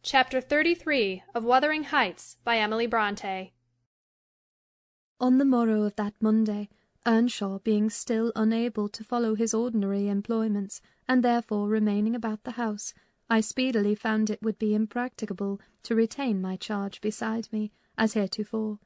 Chapter 33 of Wuthering Heights by Emily Bronte. On the morrow of that Monday, Earnshaw being still unable to follow his ordinary employments, and therefore remaining about the house, I speedily found it would be impracticable to retain my charge beside me, as heretofore.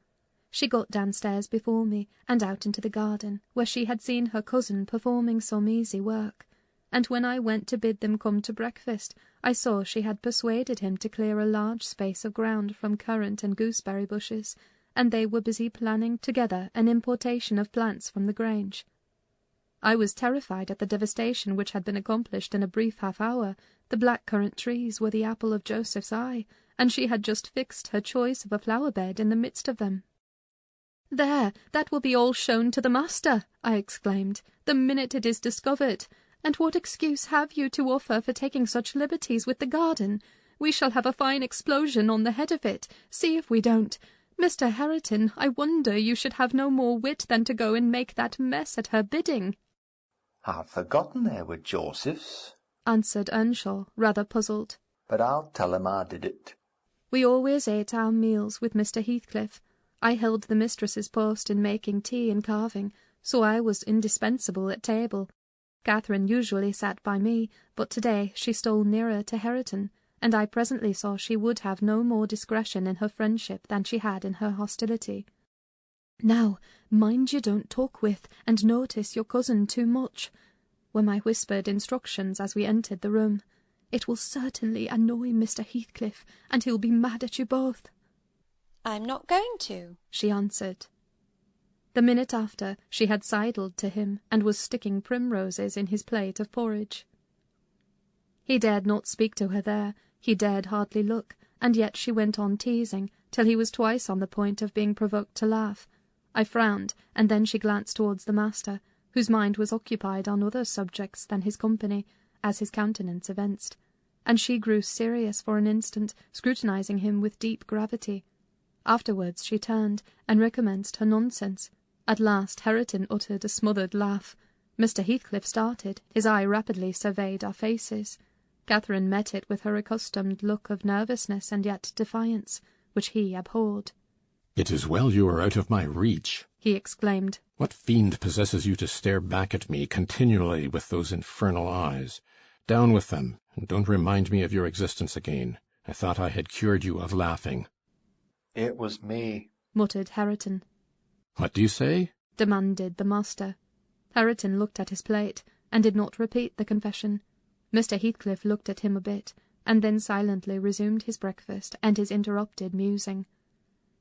She got downstairs before me, and out into the garden, where she had seen her cousin performing some easy work, and when I went to bid them come to breakfast, I saw she had persuaded him to clear a large space of ground from currant and gooseberry bushes, and they were busy planning together an importation of plants from the Grange. I was terrified at the devastation which had been accomplished in a brief half-hour. The black-currant trees were the apple of Joseph's eye, and she had just fixed her choice of a flower-bed in the midst of them. "There, that will be all shown to the master," I exclaimed, "the minute it is discovered. And what excuse have you to offer for taking such liberties with the garden? We shall have a fine explosion on the head of it. See if we don't. Mr. Hareton, I wonder you should have no more wit than to go and make that mess at her bidding." "I've forgotten they were Joseph's," answered Earnshaw, rather puzzled. "but I'll tell him I did it." We always ate our meals with Mr. Heathcliff. I held the mistress's post in making tea and carving, so I was indispensable at table. Catherine usually sat by me, but to-day she stole nearer to Hareton, and I presently saw she would have no more discretion in her friendship than she had in her hostility. "Now, mind you don't talk with and notice your cousin too much," were my whispered instructions as we entered the room. "It will certainly annoy Mr. Heathcliff, and he'll be mad at you both." "I'm not going to," she answered. The minute after, she had sidled to him, and was sticking primroses in his plate of porridge. He dared not speak to her there, he dared hardly look, and yet she went on teasing, till he was twice on the point of being provoked to laugh. I frowned, and then she glanced towards the master, whose mind was occupied on other subjects than his company, as his countenance evinced, and she grew serious for an instant, scrutinizing him with deep gravity. Afterwards she turned, and recommenced her nonsense. At last Hareton uttered a smothered laugh. Mr. Heathcliff started, his eye rapidly surveyed our faces. Catherine met it with her accustomed look of nervousness and yet defiance, which he abhorred. "It is well you are out of my reach," he exclaimed. "What fiend possesses you to stare back at me continually with those infernal eyes? Down with them, and don't remind me of your existence again. I thought I had cured you of laughing." "It was me," muttered Hareton. "What do you say?" demanded the master. Hareton looked at his plate, and did not repeat the confession. Mr. Heathcliff looked at him a bit, and then silently resumed his breakfast and his interrupted musing.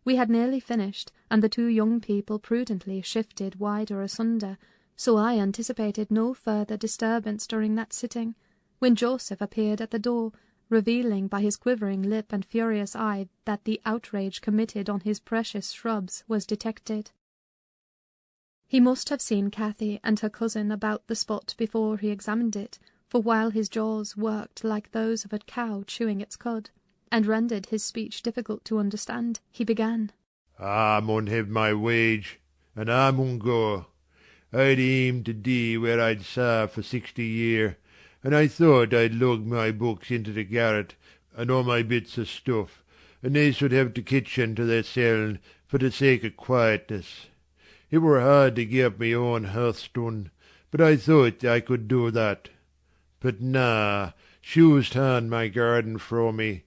We had nearly finished, and the two young people prudently shifted wider asunder, so I anticipated no further disturbance during that sitting, when Joseph appeared at the door, revealing by his quivering lip and furious eye that the outrage committed on his precious shrubs was detected. He must have seen Cathy and her cousin about the spot before he examined it, for while his jaws worked like those of a cow chewing its cud, and rendered his speech difficult to understand, he began, "I mun have my wage, and I mun go. I'd aimed to dee where I'd sarved for 60 year, and I thought I'd lug my books into the garret, and all my bits of stuff, and they should have the kitchen to theirseln for the sake of quietness. It were hard to gi' up my own hearthstone, but I thought I could do that. But na, shoes turn my garden fro me,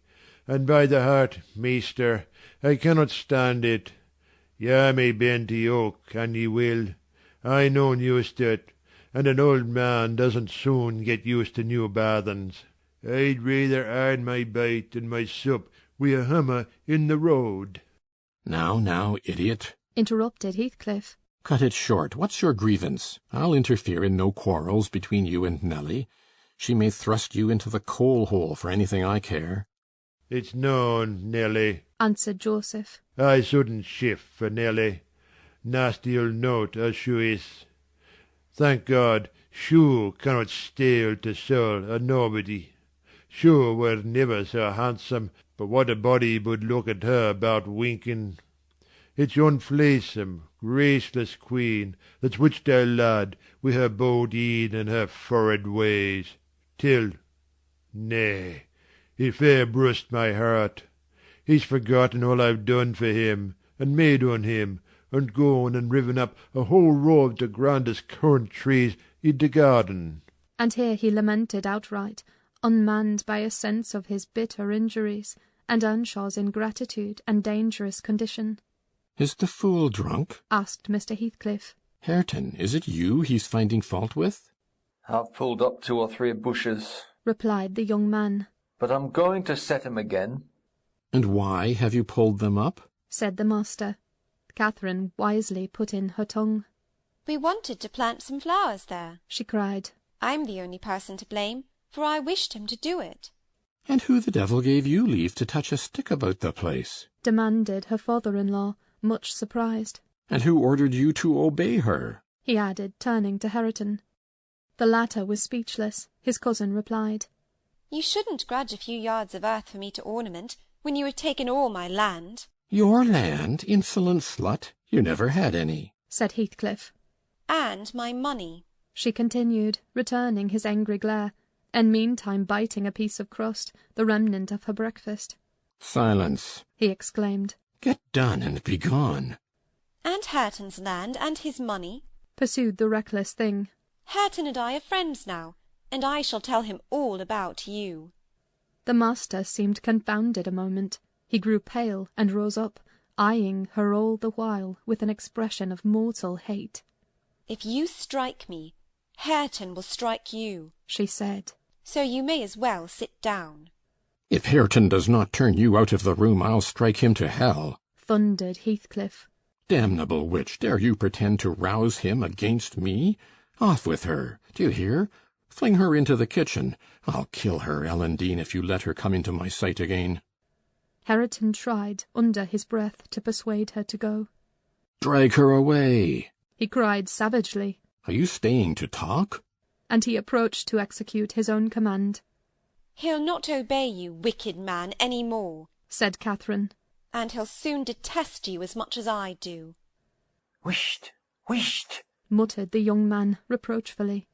and by the heart, measter, I cannot stand it. Ye may bend to yoke, an ye will. I noan used to it, and an old man doesn't soon get used to new bathins. I'd rather earn my bite and my sup wi' a hummer in the road." Now, idiot," interrupted Heathcliff. "cut it short. What's your grievance? I'll interfere in no quarrels between you and Nelly. She may thrust you into the coal-hole for anything I care." "It's known, Nelly," answered Joseph. "I shouldn't shift for Nelly. Nasty old note as shoo is. Thank God, shoo cannot steal to soul a nobody. Shoo were never so handsome, but what a body would look at her about winking. It's yon fleesome, graceless queen that's witched our lad wi' her bold een and her forrid ways, till nay, It fair brust my heart. He's forgotten all I've done for him, and made on him, and gone and riven up a whole row of the grandest currant trees in the garden. And here he lamented outright, unmanned by a sense of his bitter injuries, and Earnshaw's ingratitude and dangerous condition. "Is the fool drunk?" asked Mr. Heathcliff. "Hareton, is it you he's finding fault with?" I've pulled up 2 or 3 bushes, replied the young man. but I'm going to set 'em again. "And why have you pulled them up?" said the master. Catherine wisely put in her tongue. We wanted to plant some flowers there. She cried. I'm the only person to blame, for I wished him to do it. "And who the devil gave you leave to touch a stick about the place?" demanded her father-in-law, much surprised. "And who ordered you to obey her?" he added, turning to Hareton. The latter was speechless. His cousin replied. You shouldn't grudge a few yards of earth for me to ornament, when you had taken all my land. "Your land, insolent slut? You never had any," said Heathcliff. And my money. She continued, returning his angry glare, and meantime biting a piece of crust, the remnant of her breakfast. "Silence!" he exclaimed. "Get done and begone." And Hareton's land and his money, pursued the reckless thing. Hareton and I are friends now, and I shall tell him all about you. The master seemed confounded a moment. He grew pale and rose up, eyeing her all the while with an expression of mortal hate. If you strike me, Hareton will strike you, she said. So you may as well sit down. "If Hareton does not turn you out of the room, I'll strike him to hell," thundered Heathcliff. "Damnable witch, dare you pretend to rouse him against me? Off with her, do you hear? Fling her into the kitchen. I'll kill her, Ellen Dean, if you let her come into my sight again." Hareton tried, under his breath, to persuade her to go. "Drag her away," he cried savagely. "Are you staying to talk?" And he approached to execute his own command. He'll not obey you, wicked man, any more, said Catherine. And he'll soon detest you as much as I do. Whisht, whisht, muttered the young man reproachfully.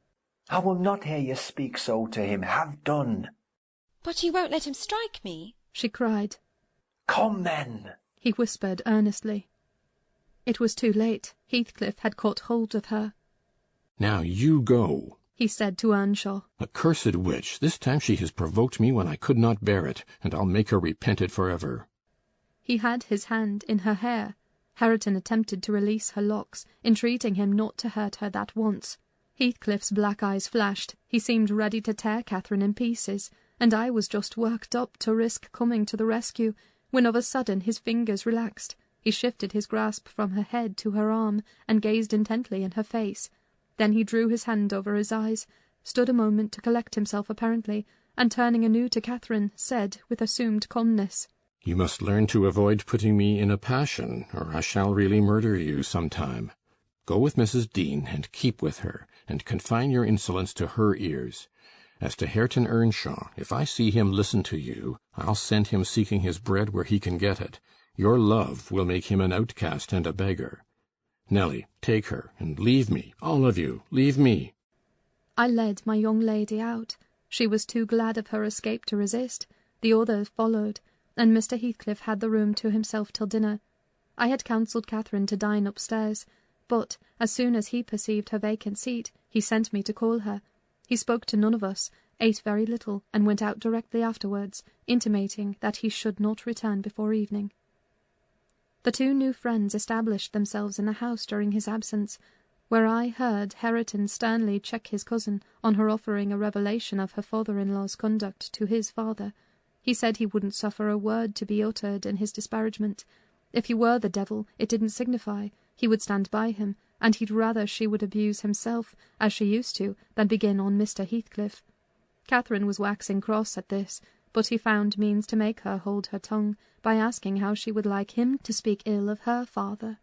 I will not hear you speak so to him. Have done. But you won't let him strike me? She cried. Come then, he whispered earnestly. It was too late. Heathcliff had caught hold of her. "Now you go," he said to Earnshaw. "Accursed witch, this time she has provoked me when I could not bear it, and I'll make her repent it forever." He had his hand in her hair. Hareton attempted to release her locks, entreating him not to hurt her that once. Heathcliff's black eyes flashed. He seemed ready to tear Catherine in pieces, and I was just worked up to risk coming to the rescue, when of a sudden his fingers relaxed. He shifted his grasp from her head to her arm, and gazed intently in her face. Then he drew his hand over his eyes, stood a moment to collect himself apparently, and turning anew to Catherine, said with assumed calmness, "You must learn to avoid putting me in a passion, or I shall really murder you some time. Go with Mrs. Dean, and keep with her, and confine your insolence to her ears. As to Hareton Earnshaw, if I see him listen to you, I'll send him seeking his bread where he can get it. Your love will make him an outcast and a beggar. Nelly, take her, and leave me, all of you, leave me." I led my young lady out. She was too glad of her escape to resist. The others followed, and Mr. Heathcliff had the room to himself till dinner. I had counselled Catherine to dine upstairs, but as soon as he perceived her vacant seat, he sent me to call her. He spoke to none of us, ate very little, and went out directly afterwards, intimating that he should not return before evening. The two new friends established themselves in the house during his absence, where I heard Hareton sternly check his cousin on her offering a revelation of her father-in-law's conduct to his father. He said he wouldn't suffer a word to be uttered in his disparagement. If he were the devil, it didn't signify. He would stand by him, and he'd rather she would abuse himself, as she used to, than begin on Mr. Heathcliff. Catherine was waxing cross at this, but he found means to make her hold her tongue, by asking how she would like him to speak ill of her father.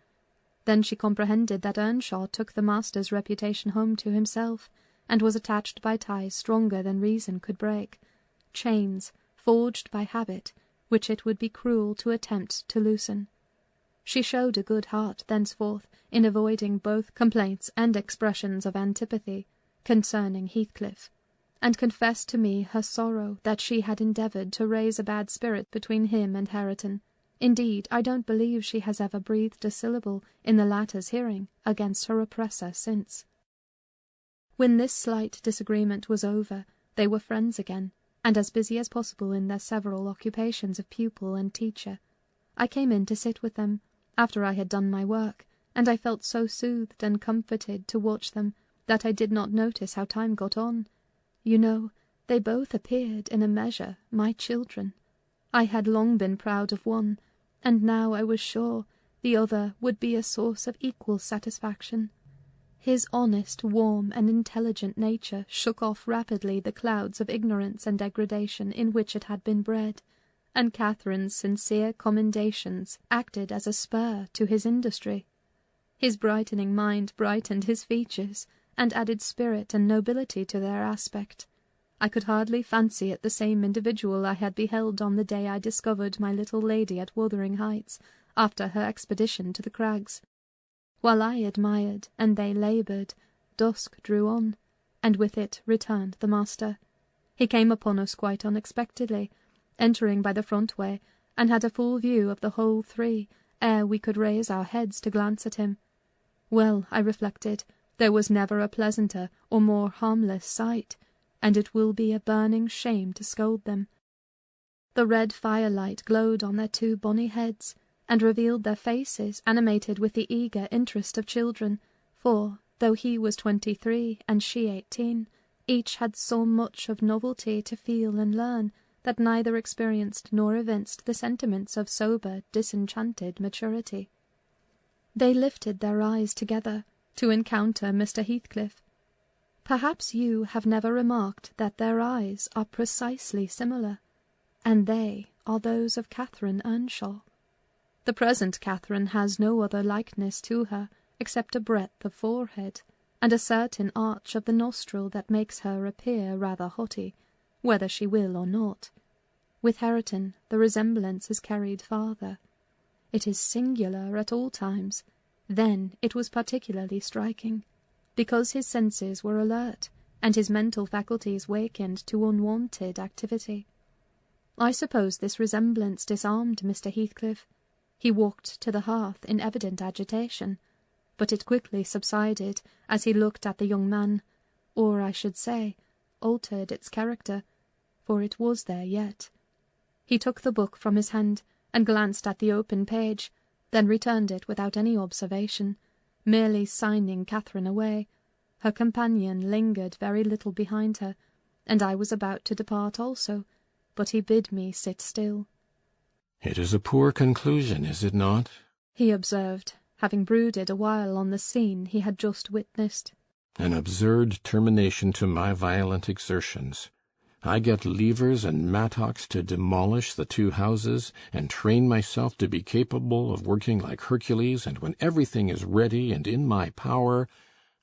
Then she comprehended that Earnshaw took the master's reputation home to himself, and was attached by ties stronger than reason could break, chains forged by habit, which it would be cruel to attempt to loosen. She showed a good heart thenceforth in avoiding both complaints and expressions of antipathy concerning Heathcliff. and confessed to me her sorrow that she had endeavoured to raise a bad spirit between him and Hareton. Indeed, I don't believe she has ever breathed a syllable in the latter's hearing against her oppressor since. When this slight disagreement was over, they were friends again, and as busy as possible in their several occupations of pupil and teacher. I came in to sit with them, after I had done my work, and I felt so soothed and comforted to watch them that I did not notice how time got on. You know, they both appeared, in a measure, my children. I had long been proud of one, and now I was sure the other would be a source of equal satisfaction. His honest, warm, and intelligent nature shook off rapidly the clouds of ignorance and degradation in which it had been bred, and Catherine's sincere commendations acted as a spur to his industry. His brightening mind brightened his features, and added spirit and nobility to their aspect. I could hardly fancy it the same individual I had beheld on the day I discovered my little lady at Wuthering Heights, after her expedition to the crags. While I admired, and they laboured, dusk drew on, and with it returned the master. He came upon us quite unexpectedly, entering by the front way, and had a full view of the whole three, ere we could raise our heads to glance at him. Well, I reflected, there was never a pleasanter or more harmless sight, and it will be a burning shame to scold them. The red firelight glowed on their two bonny heads, and revealed their faces animated with the eager interest of children, for, though he was 23 and she 18, each had so much of novelty to feel and learn that neither experienced nor evinced the sentiments of sober, disenchanted maturity. They lifted their eyes together to encounter Mr. Heathcliff. Perhaps you have never remarked that their eyes are precisely similar, and they are those of Catherine Earnshaw. The present Catherine has no other likeness to her except a breadth of forehead, and a certain arch of the nostril that makes her appear rather haughty, whether she will or not. With Hareton the resemblance is carried farther. It is singular at all times. Then it was particularly striking, because his senses were alert, and his mental faculties wakened to unwonted activity. I suppose this resemblance disarmed Mr. Heathcliff. He walked to the hearth in evident agitation, but it quickly subsided as he looked at the young man, or, I should say, altered its character, for it was there yet. He took the book from his hand and glanced at the open page, then returned it without any observation, merely signing Catherine away. Her companion lingered very little behind her, and I was about to depart also, but he bid me sit still. "It is a poor conclusion, is it not?" he observed, having brooded a while on the scene he had just witnessed. "An absurd termination to my violent exertions. I get levers and mattocks to demolish the two houses, and train myself to be capable of working like Hercules, and when everything is ready and in my power,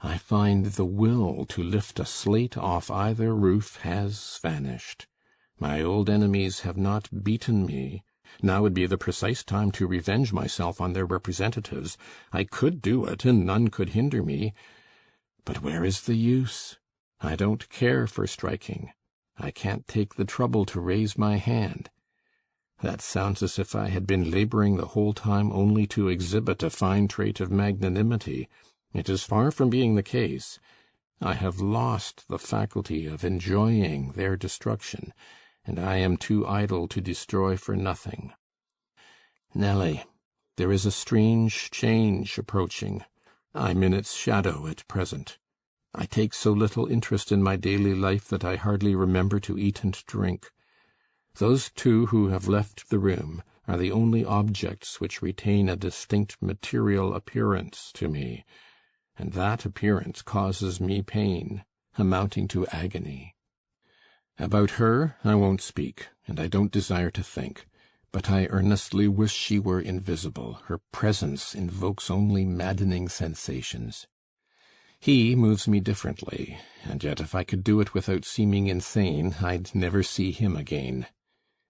I find the will to lift a slate off either roof has vanished. My old enemies have not beaten me. Now would be the precise time to revenge myself on their representatives. I could do it, and none could hinder me. But where is the use? I don't care for striking. I can't take the trouble to raise my hand. That sounds as if I had been labouring the whole time only to exhibit a fine trait of magnanimity. It is far from being the case. I have lost the faculty of enjoying their destruction, and I am too idle to destroy for nothing. Nelly, there is a strange change approaching. I'm in its shadow at present. I take so little interest in my daily life that I hardly remember to eat and drink. Those two who have left the room are the only objects which retain a distinct material appearance to me, and that appearance causes me pain, amounting to agony. About her I won't speak, and I don't desire to think, but I earnestly wish she were invisible. Her presence invokes only maddening sensations. He moves me differently, and yet if I could do it without seeming insane, I'd never see him again.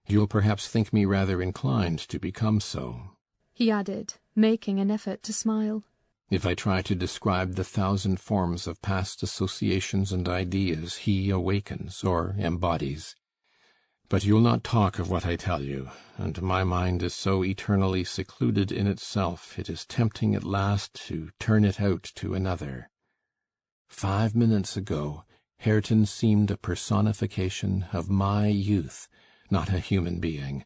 You'll perhaps think me rather inclined to become so," he added, making an effort to smile. If I try to describe the thousand forms of past associations and ideas he awakens or embodies. But you'll not talk of what I tell you, and my mind is so eternally secluded in itself, it is tempting at last to turn it out to another. 5 minutes ago, Hareton seemed a personification of my youth, not a human being.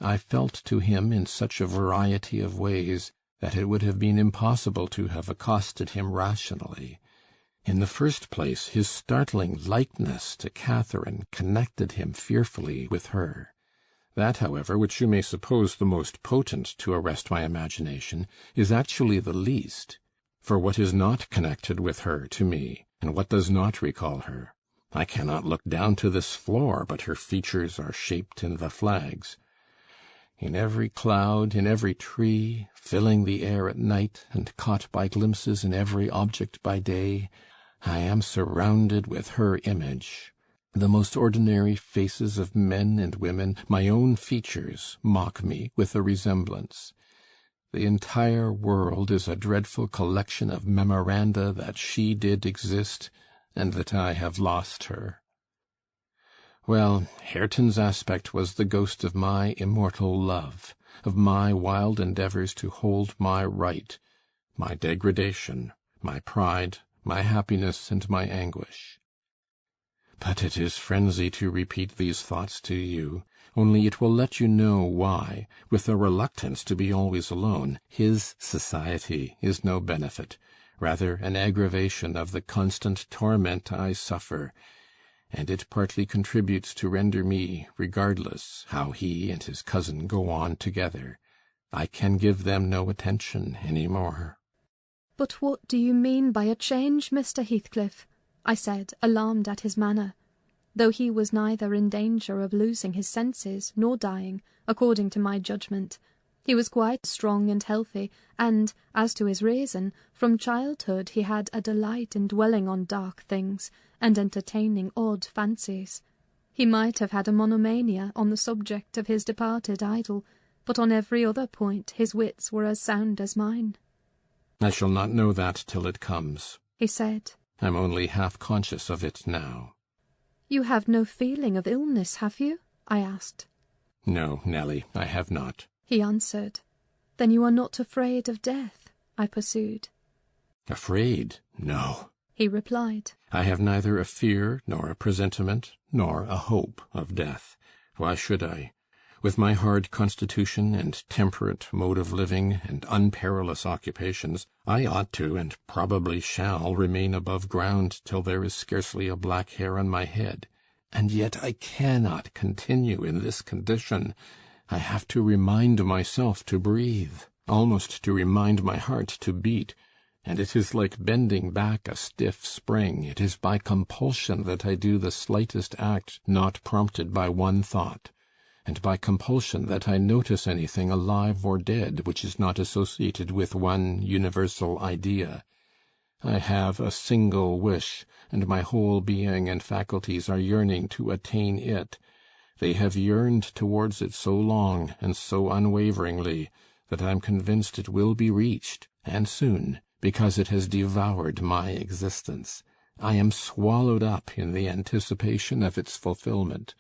I felt to him in such a variety of ways that it would have been impossible to have accosted him rationally. In the first place, his startling likeness to Catherine connected him fearfully with her. That, however, which you may suppose the most potent to arrest my imagination, is actually the least. For what is not connected with her to me, and what does not recall her? I cannot look down to this floor, but her features are shaped in the flags. In every cloud, in every tree, filling the air at night, and caught by glimpses in every object by day, I am surrounded with her image. The most ordinary faces of men and women, my own features, mock me with a resemblance. The entire world is a dreadful collection of memoranda that she did exist, and that I have lost her. Well, Hareton's aspect was the ghost of my immortal love, of my wild endeavours to hold my right, my degradation, my pride, my happiness, and my anguish. But it is frenzy to repeat these thoughts to you, only it will let you know why, with a reluctance to be always alone, his society is no benefit, rather an aggravation of the constant torment I suffer, and it partly contributes to render me regardless how he and his cousin go on together. I can give them no attention any more. "But what do you mean by a change, Mr. Heathcliff?" I said, alarmed at his manner, though he was neither in danger of losing his senses nor dying, according to my judgment. He was quite strong and healthy, and, as to his reason, from childhood he had a delight in dwelling on dark things, and entertaining odd fancies. He might have had a monomania on the subject of his departed idol, but on every other point his wits were as sound as mine. I shall not know that till it comes, he said. I'm only half conscious of it now. You have no feeling of illness, have you? I asked. No, Nelly, I have not, he answered. Then you are not afraid of death? I pursued. Afraid? No, he replied. I have neither a fear, nor a presentiment, nor a hope of death. Why should I? With my hard constitution and temperate mode of living and unperilous occupations, I ought to, and probably shall, remain above ground till there is scarcely a black hair on my head. And yet I cannot continue in this condition. I have to remind myself to breathe, almost to remind my heart to beat, and it is like bending back a stiff spring. It is by compulsion that I do the slightest act not prompted by one thought, and by compulsion that I notice anything alive or dead which is not associated with one universal idea. I have a single wish, and my whole being and faculties are yearning to attain it. They have yearned towards it so long and so unwaveringly that I am convinced it will be reached, and soon, because it has devoured my existence. I am swallowed up in the anticipation of its fulfilment.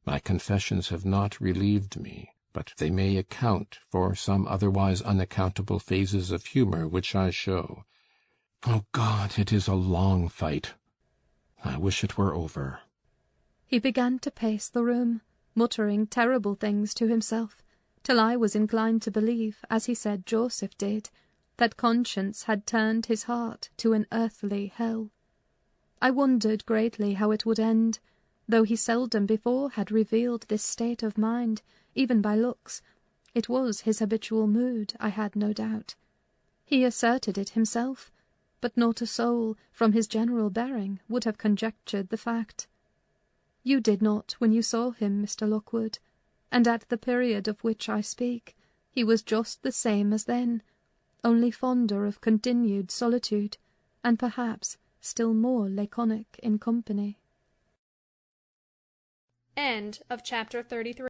My confessions have not relieved me, but they may account for some otherwise unaccountable phases of humour which I show. Oh God, it is a long fight. I wish it were over. He began to pace the room, muttering terrible things to himself, till I was inclined to believe, as he said Joseph did, that conscience had turned his heart to an earthly hell. I wondered greatly how it would end, though he seldom before had revealed this state of mind, even by looks. It was his habitual mood, I had no doubt. He asserted it himself, but not a soul, from his general bearing, would have conjectured the fact. You did not when you saw him, Mr. Lockwood, and at the period of which I speak, he was just the same as then, only fonder of continued solitude, and perhaps still more laconic in company. End of chapter 33.